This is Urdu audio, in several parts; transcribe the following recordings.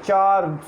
4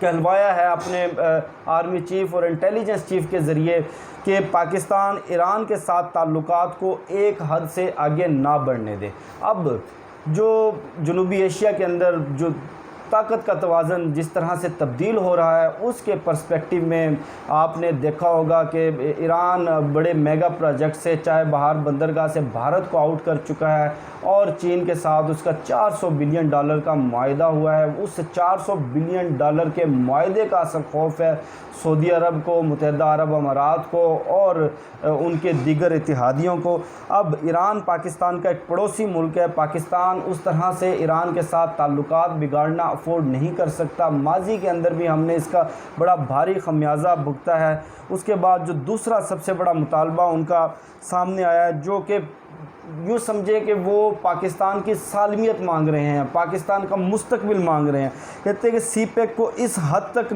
کہلوایا ہے اپنے آرمی چیف اور انٹیلیجنس چیف کے ذریعے کہ پاکستان ایران کے ساتھ تعلقات کو ایک حد سے آگے نہ بڑھنے دے۔ اب جو جنوبی ایشیا کے اندر جو طاقت کا توازن جس طرح سے تبدیل ہو رہا ہے، اس کے پرسپیکٹیو میں آپ نے دیکھا ہوگا کہ ایران بڑے میگا پروجیکٹ سے چائے بہار بندرگاہ سے بھارت کو آؤٹ کر چکا ہے، اور چین کے ساتھ اس کا $400 بلین کا معاہدہ ہوا ہے۔ اس $400 بلین کے معاہدے کا اثر خوف ہے سعودی عرب کو، متحدہ عرب امارات کو اور ان کے دیگر اتحادیوں کو۔ اب ایران پاکستان کا ایک پڑوسی ملک ہے، پاکستان اس طرح سے ایران کے ساتھ تعلقات بگاڑنا افورڈ نہیں کر سکتا۔ ماضی کے اندر بھی ہم نے اس کا بڑا بھاری خمیازہ بھگتا ہے۔ اس کے بعد جو دوسرا سب سے بڑا مطالبہ ان کا سامنے آیا ہے، جو کہ یوں سمجھے کہ وہ پاکستان کی سالمیت مانگ رہے ہیں، پاکستان کا مستقبل مانگ رہے ہیں۔ کہتے ہیں کہ سی پیک کو اس حد تک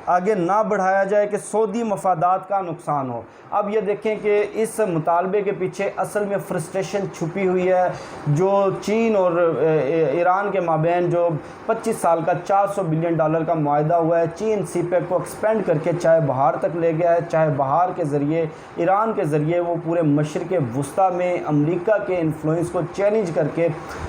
آگے نہ بڑھایا جائے کہ سعودی مفادات کا نقصان ہو۔ اب یہ دیکھیں کہ اس مطالبے کے پیچھے اصل میں فرسٹریشن چھپی ہوئی ہے، جو چین اور ایران کے مابین جو 25 سال کا $400 بلین کا معاہدہ ہوا ہے۔ چین سی پیک کو ایکسپینڈ کر کے چائے بہار تک لے گیا ہے، چائے بہار کے ذریعے ایران کے ذریعے وہ پورے مشرق وسطیٰ میں امریکہ کے انفلوئنس کو چیلنج کر کے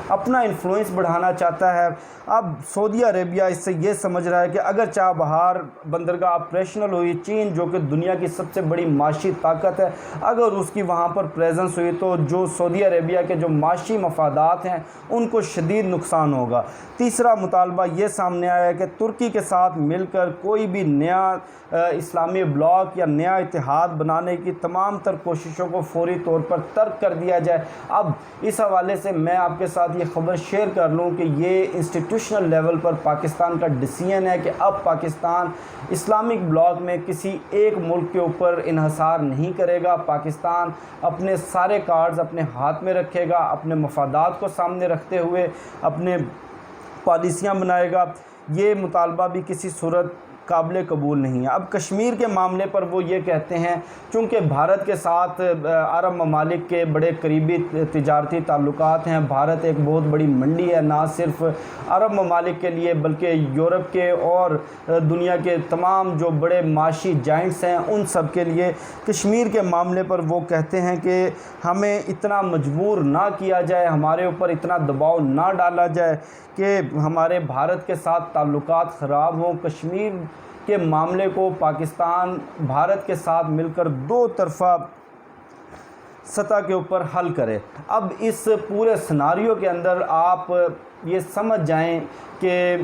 اپنا انفلوئنس بڑھانا چاہتا ہے۔ اب سعودی عربیہ اس سے یہ سمجھ رہا ہے کہ اگر چائے بہار بندرگاہ آپریشنل ہوئی، چین جو کہ دنیا کی سب سے بڑی معاشی طاقت ہے، اگر اس کی وہاں پر پریزنس ہوئی تو جو سعودی عربیہ کے جو معاشی مفادات ہیں ان کو شدید نقصان ہوگا۔ تیسرا مطالبہ یہ سامنے آیا ہے کہ ترکی کے ساتھ مل کر کوئی بھی نیا اسلامی بلاک یا نیا اتحاد بنانے کی تمام تر کوششوں کو فوری طور پر ترک کر دیا جائے۔ اب اس حوالے سے میں آپ کے ساتھ یہ خبر شیئر کر لوں کہ یہ انسٹیٹیوشنل لیول پر پاکستان کا ڈیسیژن ہے کہ اب پاکستان اسلامک بلاک میں کسی ایک ملک کے اوپر انحصار نہیں کرے گا۔ پاکستان اپنے سارے کارڈز اپنے ہاتھ میں رکھے گا، اپنے مفادات کو سامنے رکھتے ہوئے اپنے پالیسیاں بنائے گا۔ یہ مطالبہ بھی کسی صورت قابل قبول نہیں ہے۔ اب کشمیر کے معاملے پر وہ یہ کہتے ہیں چونکہ بھارت کے ساتھ عرب ممالک کے بڑے قریبی تجارتی تعلقات ہیں، بھارت ایک بہت بڑی منڈی ہے نہ صرف عرب ممالک کے لیے بلکہ یورپ کے اور دنیا کے تمام جو بڑے معاشی جائنٹس ہیں ان سب کے لیے۔ کشمیر کے معاملے پر وہ کہتے ہیں کہ ہمیں اتنا مجبور نہ کیا جائے، ہمارے اوپر اتنا دباؤ نہ ڈالا جائے کہ ہمارے بھارت کے ساتھ تعلقات خراب ہوں۔ کشمیر کے معاملے کو پاکستان بھارت کے ساتھ مل کر دو طرفہ سطح کے اوپر حل کرے۔ اب اس پورے سناریو کے اندر آپ یہ سمجھ جائیں کہ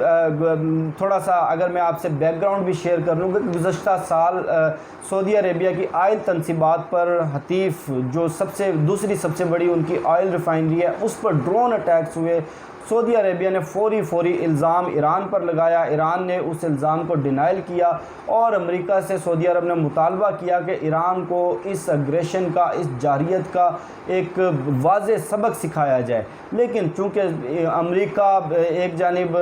تھوڑا سا اگر میں آپ سے بیک گراؤنڈ بھی شیئر کر لوں کہ گزشتہ سال سعودی عربیہ کی آئل تنصیبات پر حتیف جو دوسری سب سے بڑی ان کی آئل ریفائنری ہے اس پر ڈرون اٹیکس ہوئے۔ سعودی عربیہ نے فوری الزام ایران پر لگایا، ایران نے اس الزام کو ڈینائل کیا اور امریکہ سے سعودی عرب نے مطالبہ کیا کہ ایران کو اس اگریشن کا، اس جارحیت کا ایک واضح سبق سکھایا جائے۔ لیکن چونکہ امریکہ ایک جانب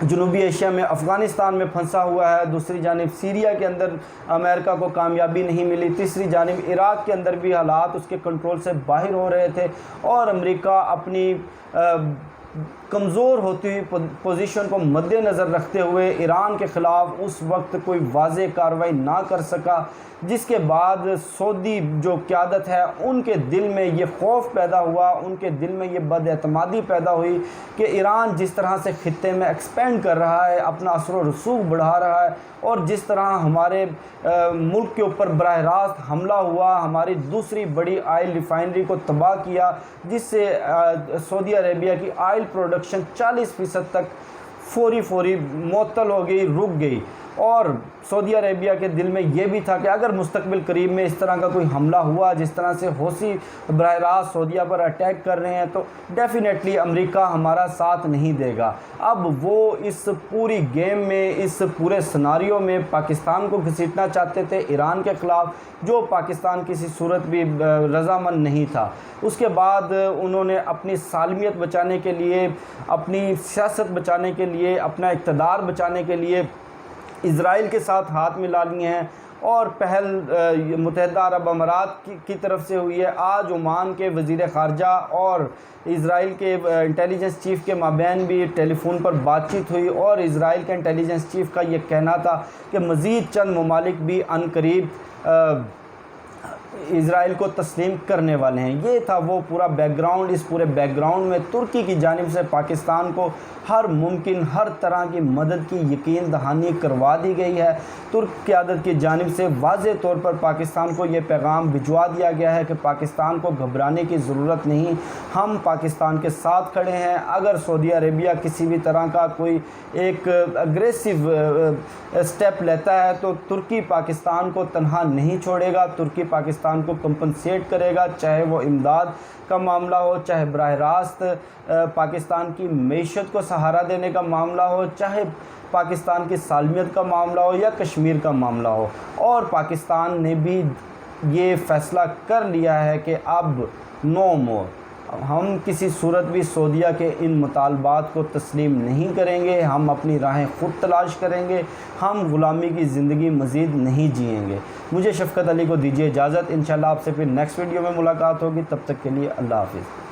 جنوبی ایشیا میں افغانستان میں پھنسا ہوا ہے، دوسری جانب سیریا کے اندر امریکہ کو کامیابی نہیں ملی، تیسری جانب عراق کے اندر بھی حالات اس کے کنٹرول سے باہر ہو رہے تھے اور امریکہ اپنی کمزور ہوتی ہوئی پوزیشن کو مد نظر رکھتے ہوئے ایران کے خلاف اس وقت کوئی واضح کارروائی نہ کر سکا، جس کے بعد سعودی جو قیادت ہے ان کے دل میں یہ خوف پیدا ہوا، ان کے دل میں یہ بد اعتمادی پیدا ہوئی کہ ایران جس طرح سے خطے میں ایکسپینڈ کر رہا ہے، اپنا اثر و رسوخ بڑھا رہا ہے اور جس طرح ہمارے ملک کے اوپر براہ راست حملہ ہوا، ہماری دوسری بڑی آئل ریفائنری کو تباہ کیا، جس سے سعودی عربیہ کی آئل پروڈکشن 40% تک فوری معطل ہو گئی، رک گئی۔ اور سعودی عربیہ کے دل میں یہ بھی تھا کہ اگر مستقبل قریب میں اس طرح کا کوئی حملہ ہوا جس طرح سے حوثی براہ راست سعودیہ پر اٹیک کر رہے ہیں تو ڈیفینیٹلی امریکہ ہمارا ساتھ نہیں دے گا۔ اب وہ اس پوری گیم میں، اس پورے سناریو میں پاکستان کو گھسیٹنا چاہتے تھے ایران کے خلاف، جو پاکستان کسی صورت بھی رضامند نہیں تھا۔ اس کے بعد انہوں نے اپنی سالمیت بچانے کے لیے، اپنی سیاست بچانے کے لیے، اپنا اقتدار بچانے کے لیے اسرائیل کے ساتھ ہاتھ ملا لیے ہیں اور پہل متحدہ عرب امارات کی طرف سے ہوئی ہے۔ آج عمان کے وزیر خارجہ اور اسرائیل کے انٹیلیجنس چیف کے مابین بھی ٹیلی فون پر بات چیت ہوئی، اور اسرائیل کے انٹیلیجنس چیف کا یہ کہنا تھا کہ مزید چند ممالک بھی عنقریب اسرائیل کو تسلیم کرنے والے ہیں۔ یہ تھا وہ پورا بیک گراؤنڈ۔ اس پورے بیک گراؤنڈ میں ترکی کی جانب سے پاکستان کو ہر ممکن ہر طرح کی مدد کی یقین دہانی کروا دی گئی ہے۔ ترک قیادت کی جانب سے واضح طور پر پاکستان کو یہ پیغام بھجوا دیا گیا ہے کہ پاکستان کو گھبرانے کی ضرورت نہیں، ہم پاکستان کے ساتھ کھڑے ہیں۔ اگر سعودی عربیہ کسی بھی طرح کا کوئی ایک اگریسو اسٹیپ لیتا ہے تو ترکی پاکستان کو تنہا نہیں چھوڑے گا، ترکی پاکستان کو کمپنسیٹ کرے گا، چاہے وہ امداد کا معاملہ ہو، چاہے براہ راست پاکستان کی معیشت کو سہارا دینے کا معاملہ ہو، چاہے پاکستان کی سالمیت کا معاملہ ہو یا کشمیر کا معاملہ ہو۔ اور پاکستان نے بھی یہ فیصلہ کر لیا ہے کہ اب نو مور، ہم کسی صورت بھی سعودیہ کے ان مطالبات کو تسلیم نہیں کریں گے، ہم اپنی راہیں خود تلاش کریں گے، ہم غلامی کی زندگی مزید نہیں جئیں گے۔ مجھے شفقت علی کو دیجیے اجازت، انشاءاللہ آپ سے پھر نیکسٹ ویڈیو میں ملاقات ہوگی، تب تک کے لیے اللہ حافظ۔